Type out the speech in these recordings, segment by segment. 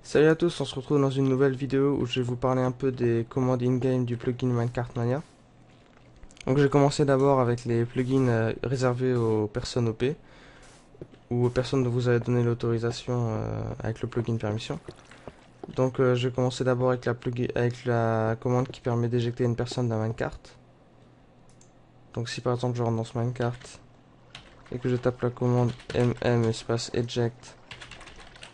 Salut à tous, on se retrouve dans une nouvelle vidéo où je vais vous parler un peu des commandes in-game du plugin Minecraft Mania. Donc je vais commencer d'abord avec les plugins réservés aux personnes OP ou aux personnes dont vous avez donné l'autorisation avec le plugin permission. Donc je vais commencer d'abord avec avec la commande qui permet d'éjecter une personne d'un minecart. Donc si par exemple je rentre dans ce minecart et que je tape la commande mm espace eject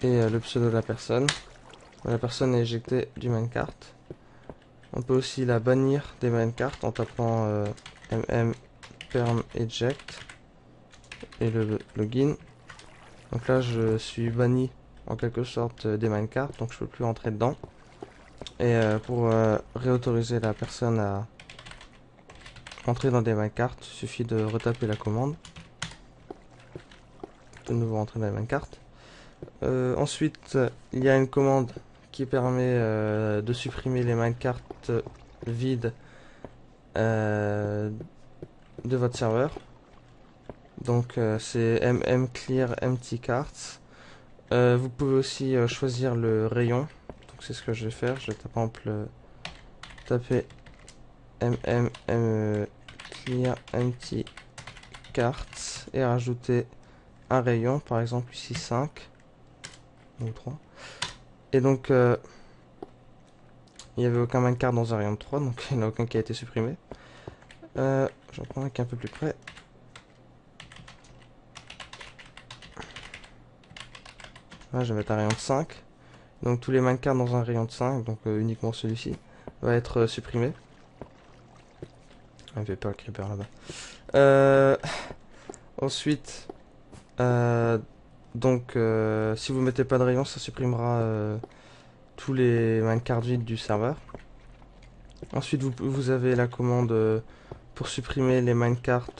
et le pseudo de la personne est éjectée du minecart. On peut aussi la bannir des minecarts en tapant perm eject et le login. Donc là, je suis banni en quelque sorte des minecarts, donc je peux plus rentrer dedans. Et pour réautoriser la personne à entrer dans des minecarts, il suffit de retaper la commande. De nouveau rentrer dans les minecarts. Ensuite, il y a une commande qui permet de supprimer les minecarts vides de votre serveur. Donc c'est clear empty carts. Vous pouvez aussi choisir le rayon. Donc c'est ce que je vais faire. Je vais par exemple taper clear empty carts et rajouter un rayon, par exemple ici 5 ou 3. Et donc il n'y avait aucun minecart dans un rayon de 3, donc il n'y en a aucun qui a été supprimé. J'en prends un qui est un peu plus près. Là, je vais mettre un rayon de 5. Donc tous les minecarts dans un rayon de 5, donc uniquement celui-ci, va être supprimé. Un Vapor Creeper là-bas. Euh, ensuite, euh, si vous mettez pas de rayon, ça supprimera tous les minecarts vides du serveur. Ensuite, vous avez la commande pour supprimer les minecarts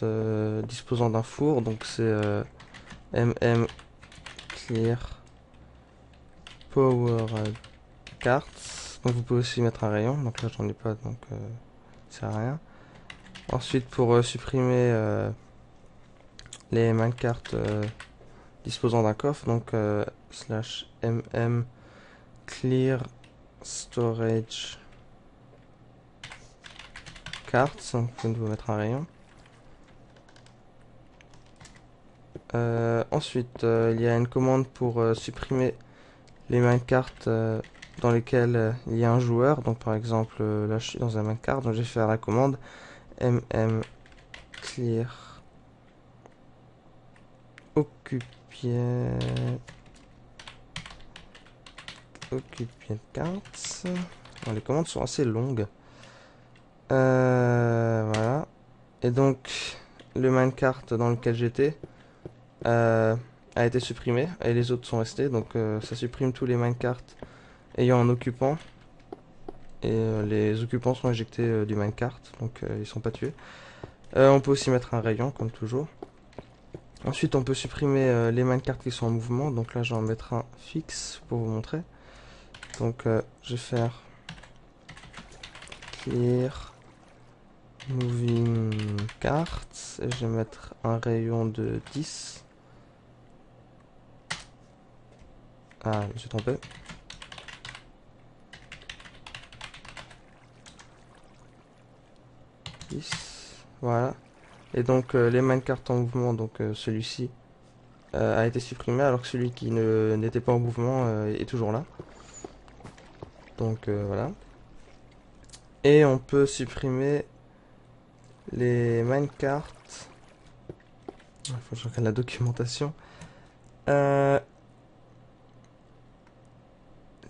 disposant d'un four. Donc c'est clear power carts. Donc vous pouvez aussi mettre un rayon. Donc là, j'en ai pas, donc ça sert à rien. Ensuite, pour supprimer les minecarts disposant d'un coffre, donc slash clear storage carts, donc vous pouvez mettre un rayon. Ensuite, il y a une commande pour supprimer les minecarts dans lesquels il y a un joueur. Donc par exemple, là je suis dans un minecart, donc je vais faire la commande clear occupied cards. Bon, les commandes sont assez longues. Voilà. Et donc, le minecart dans lequel j'étais a été supprimé et les autres sont restés. Donc, ça supprime tous les minecarts ayant un occupant. Et les occupants sont éjectés du minecart. Donc, ils sont pas tués. On peut aussi mettre un rayon, comme toujours. Ensuite, on peut supprimer les minecarts qui sont en mouvement. Donc là, je vais en mettre un fixe pour vous montrer. Donc, je vais faire clear moving carts et je vais mettre un rayon de 10. Ah, je me suis trompé. Voilà. Et donc les minecarts en mouvement, donc celui-ci a été supprimé alors que celui qui n'était pas en mouvement est toujours là. Donc voilà. Et on peut supprimer les minecarts. Il faut que je regarde la documentation. Euh,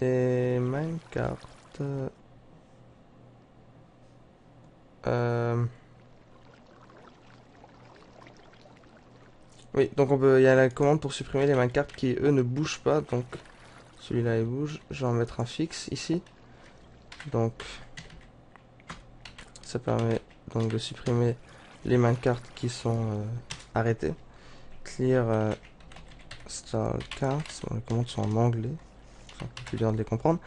les minecarts. Euh, oui, donc il y a la commande pour supprimer les minecarts qui eux ne bougent pas. Donc celui-là il bouge. Je vais en mettre un fixe ici. Donc ça permet donc de supprimer les minecarts qui sont arrêtés. Clear start cards. Bon, les commandes sont en anglais. C'est un peu plus dur de les comprendre.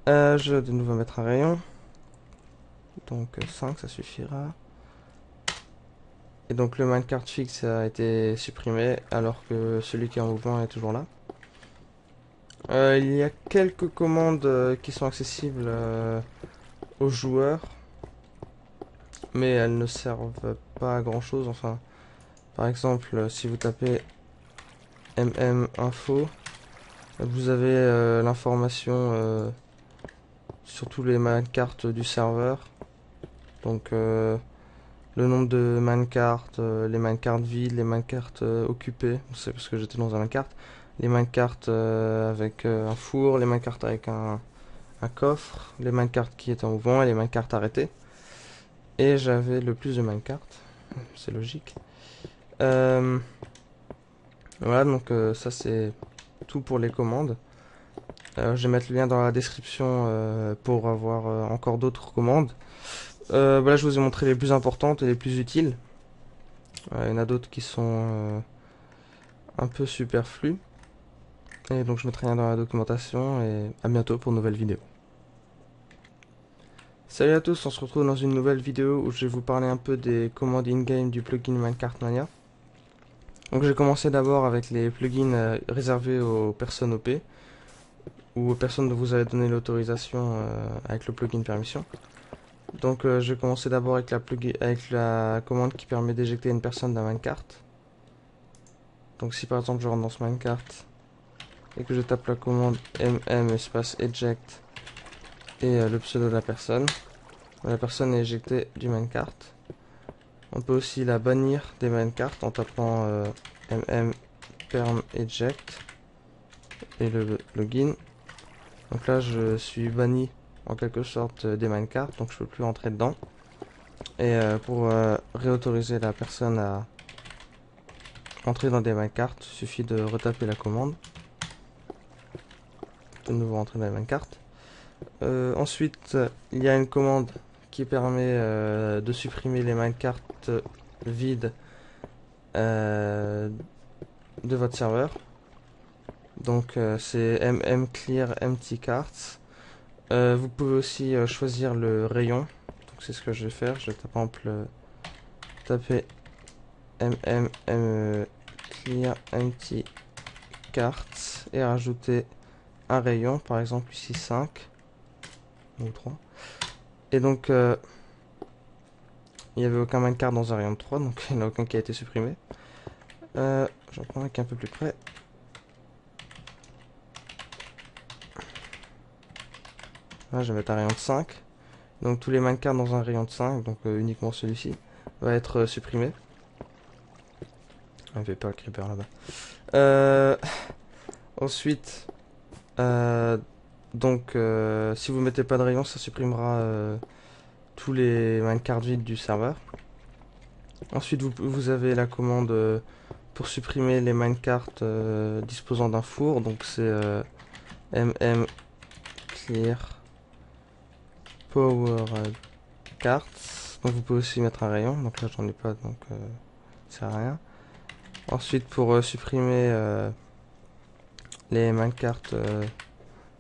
Je vais de nouveau mettre un rayon. Donc 5 ça suffira. Et donc le minecart fixe a été supprimé alors que celui qui est en mouvement est toujours là. Il y a quelques commandes qui sont accessibles aux joueurs, mais elles ne servent pas à grand chose. Enfin, par exemple, si vous tapez info, vous avez l'information sur tous les minecarts du serveur. Donc le nombre de minecarts, les minecarts vides, les minecarts occupés, c'est parce que j'étais dans un minecart, les minecarts avec un four, les minecarts avec un coffre, les minecarts qui étaient en mouvement et les minecarts arrêtés. Et j'avais le plus de minecarts, c'est logique. Euh, voilà, donc ça c'est tout pour les commandes. Je vais mettre le lien dans la description pour avoir encore d'autres commandes. Voilà, je vous ai montré les plus importantes et les plus utiles. Il y en a d'autres qui sont un peu superflues. Et donc je mettrai rien dans la documentation et à bientôt pour une nouvelle vidéo. Salut à tous, on se retrouve dans une nouvelle vidéo où je vais vous parler un peu des commandes in-game du plugin Minecart Mania. Donc j'ai commencé d'abord avec les plugins réservés aux personnes OP ou aux personnes dont vous avez donné l'autorisation avec le plugin permission. Donc je vais commencer d'abord avec avec la commande qui permet d'éjecter une personne d'un minecart. Donc si par exemple je rentre dans ce minecart et que je tape la commande espace eject et le pseudo de la personne est éjectée du minecart. On peut aussi la bannir des minecarts en tapant perm eject et le login. Donc là je suis banni en quelque sorte des minecarts, donc je peux plus rentrer dedans. Et pour réautoriser la personne à entrer dans des minecarts, il suffit de retaper la commande. De nouveau entrer dans les minecarts. Ensuite, il y a une commande qui permet de supprimer les minecarts vides de votre serveur. Donc c'est clear empty carts. Vous pouvez aussi choisir le rayon. Donc c'est ce que je vais faire. Je vais par exemple taper clear empty carts et rajouter un rayon, par exemple ici 5 ou 3. Et donc il n'y avait aucun minecart dans un rayon de 3, donc il n'y en a aucun qui a été supprimé. J'en prends un qui est un peu plus près. Là, je vais mettre un rayon de 5. Donc tous les minecarts dans un rayon de 5, donc uniquement celui-ci, va être supprimé. Il ne fait pas le creeper là-bas. Ensuite, donc si vous mettez pas de rayon, ça supprimera tous les minecarts vides du serveur. Ensuite, vous avez la commande pour supprimer les minecarts disposant d'un four. Donc c'est clear power carts. Donc vous pouvez aussi mettre un rayon. Donc là j'en ai pas, donc ça sert à rien. Ensuite pour supprimer les minecarts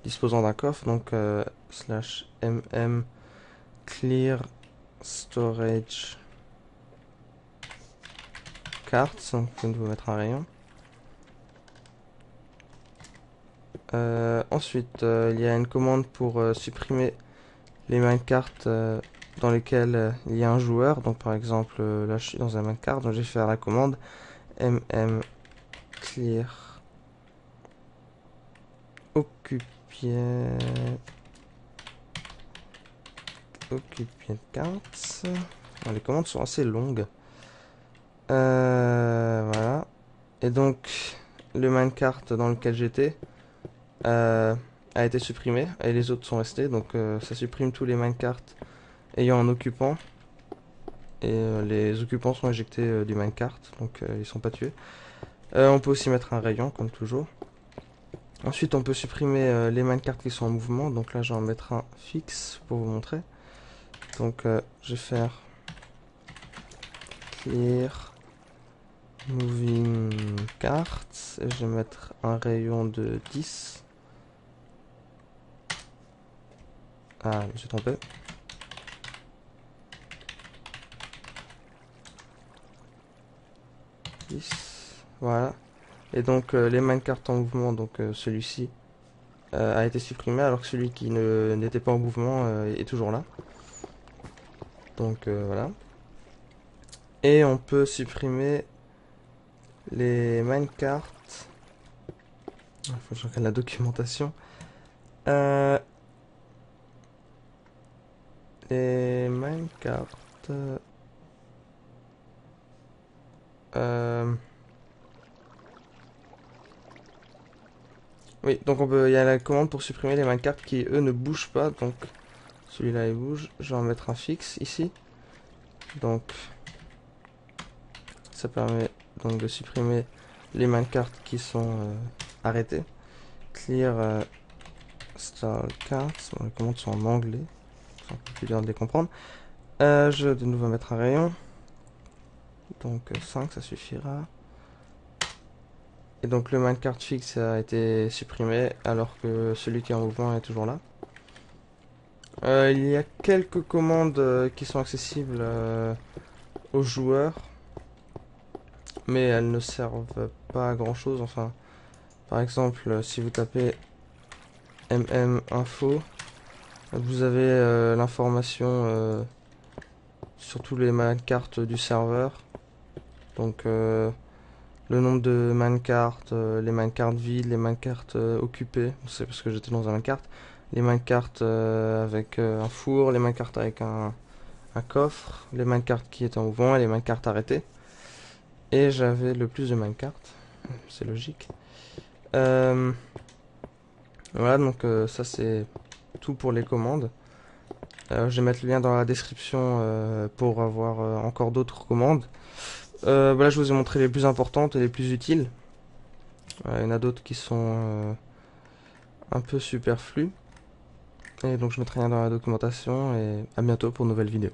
disposant d'un coffre, donc slash clear storage carts, donc vous pouvez mettre un rayon. Ensuite, il y a une commande pour supprimer les minecarts dans lesquels il y a un joueur. Donc par exemple, là je suis dans un minecart, donc je vais faire la commande clear occupied carts. Bon, les commandes sont assez longues. Voilà. Et donc, le minecart dans lequel j'étais a été supprimé et les autres sont restés. Donc, ça supprime tous les minecarts ayant un occupant. Et les occupants sont éjectés du minecart, donc ils sont pas tués. On peut aussi mettre un rayon, comme toujours. Ensuite, on peut supprimer les minecarts qui sont en mouvement. Donc là, je vais en mettre un fixe pour vous montrer. Donc, je vais faire clear moving carts. Et je vais mettre un rayon de 10. Ah, je me suis trompé. Voilà. Et donc les minecarts en mouvement, donc celui-ci a été supprimé alors que celui qui n'était pas en mouvement est toujours là. Donc voilà. Et on peut supprimer les minecarts. Il faut que je regarde la documentation. Euh, les minecarts. Euh, oui, donc il y a la commande pour supprimer les minecarts qui eux ne bougent pas. Donc celui-là il bouge. Je vais en mettre un fixe ici. Donc ça permet donc de supprimer les minecarts qui sont arrêtés. Clear stall cards. Bon, les commandes sont en anglais. C'est un peu plus dur de les comprendre. Je vais de nouveau mettre un rayon. Donc 5 ça suffira. Et donc le minecart fixe a été supprimé alors que celui qui est en mouvement est toujours là. Il y a quelques commandes qui sont accessibles aux joueurs, mais elles ne servent pas à grand chose. Enfin, par exemple, si vous tapez info, vous avez l'information sur tous les minecarts du serveur. Donc le nombre de minecarts, les minecarts vides, les minecarts occupés, c'est parce que j'étais dans un minecart, les minecarts avec un four, les minecarts avec un coffre, les minecarts qui étaient en mouvement et les minecarts arrêtés. Et j'avais le plus de minecarts, c'est logique. Voilà, donc ça c'est tout pour les commandes. Je vais mettre le lien dans la description pour avoir encore d'autres commandes. Voilà, je vous ai montré les plus importantes et les plus utiles. Il y en a d'autres qui sont un peu superflues. Et donc je mettrai rien dans la documentation et à bientôt pour une nouvelle vidéo.